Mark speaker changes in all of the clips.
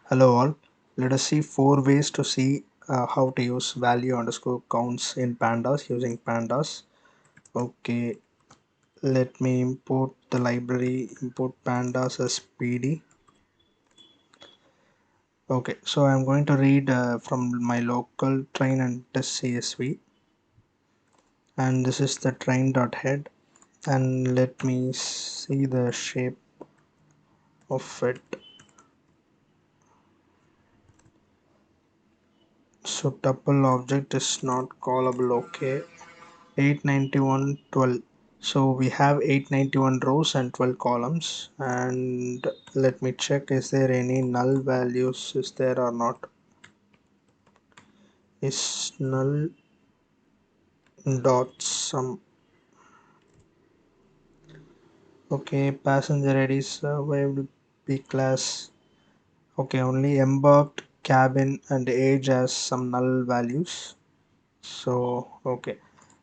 Speaker 1: Hello all. Let us see 4 ways to see how to use value underscore counts in pandas using pandas. Okay, let me import the library, import pandas as PD. Okay, so I'm going to read from my local train and test CSV, and this is the train.head, and let me see the shape of it. So tuple object is not callable. Okay, 891.12. So we have 891 rows and 12 columns, and let me check, is there any null values is there or not. Is null dot sum. Okay, passenger ID survived B class. Okay, only embarked, cabin and age as some null values. So okay,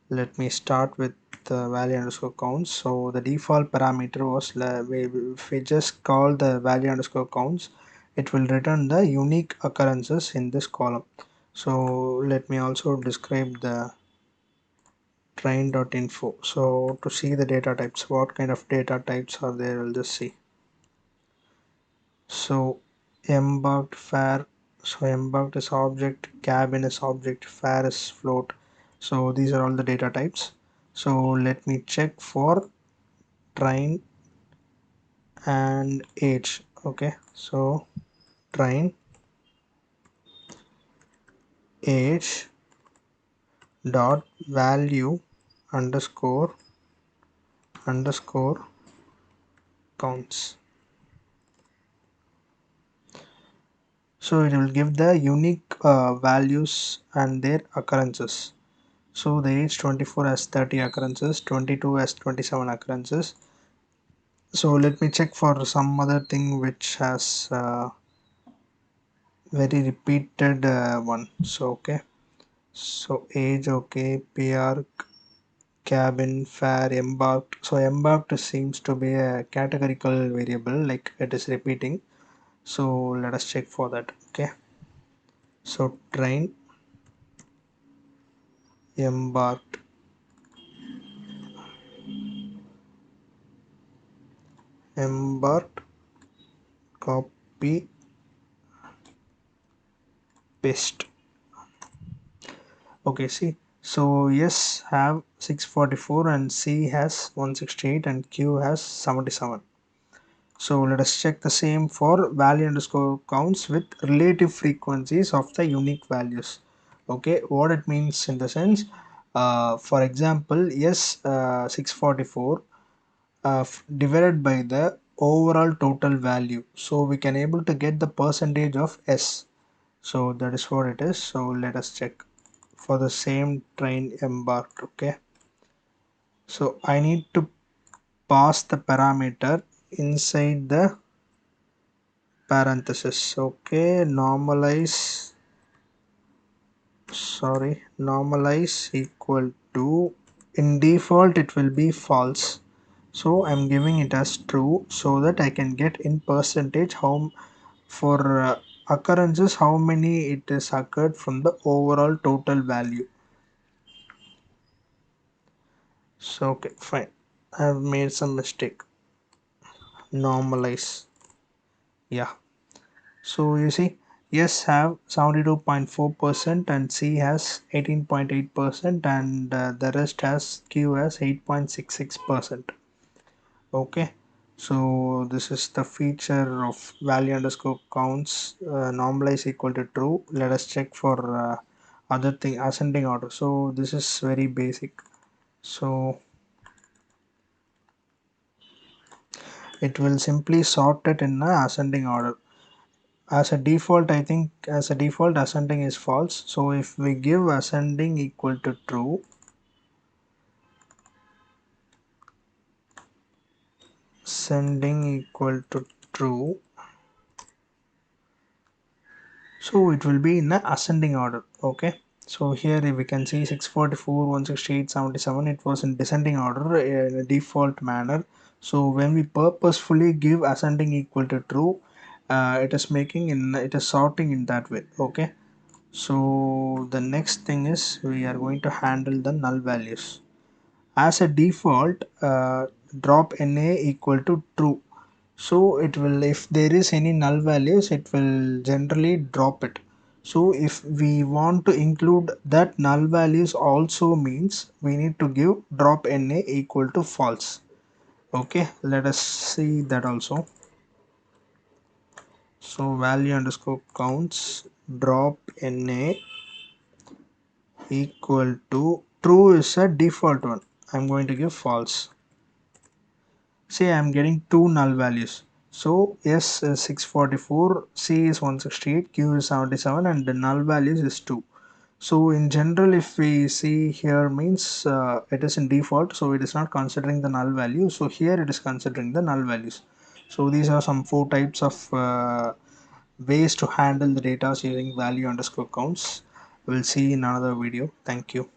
Speaker 1: let me start with the value underscore counts. So the default parameter was if we just call the value underscore counts, it will return the unique occurrences in this column. So let me also describe the train.info. So to see the data types, what kind of data types are there, I'll just see. So embarked fare, so embarked is object, cabin is object, fare is float. So these are all the data types. So let me check for train and age. Okay, so train age dot value underscore underscore counts. So it will give the unique values and their occurrences. So the age 24 has 30 occurrences, 22 has 27 occurrences. So let me check for some other thing which has very repeated one. So okay, so age, okay, PR, cabin, fare, embarked. So embarked seems to be a categorical variable, like it is repeating. So let us check for that. Okay, so train embarked, embarked, copy, paste. Okay, see, so yes have 644 and C has 168 and Q has 77. So let us check the same for value underscore counts with relative frequencies of the unique values. Okay, what it means in the sense, for example, yes, 644 divided by the overall total value. So we can able to get the percentage of S. So that is what it is. So let us check for the same train embarked. Okay, so I need to pass the parameter inside the parenthesis. Okay, normalize, sorry, normalize equal to, in default it will be false, so I'm giving it as true so that I can get in percentage how for occurrences how many it is occurred from the overall total value. So okay, fine, I've made some mistake. Normalize, yeah. So you see, yes have 72.4% and C has 18.8% and the rest has Q has 8.66%. Okay, so this is the feature of value underscore counts, normalize equal to true. Let us check for other thing, ascending order. So this is very basic. So it will simply sort it in a ascending order. As a default, I think as a default ascending is false, so if we give ascending equal to true, ascending equal to true, so it will be in a ascending order. Okay, so here we can see 644, 168, 77, it was in descending order in a default manner. So when we purposefully give ascending equal to true, it is making in it is sorting in that way. Okay, so the next thing is we are going to handle the null values. As a default, drop na equal to true, so it will, if there is any null values, it will generally drop it. So if we want to include that null values also, means we need to give drop na equal to false. Okay, let us see that also. So value underscore counts drop na equal to true is a default one. I'm going to give false. Say I'm getting two null values. So S is 644, C is 168, Q is 77, and the null values is 2. So in general, if we see here, means it is in default, so it is not considering the null value. So here it is considering the null values. So these are some four types of ways to handle the data using value underscore counts. We'll see in another video. Thank you.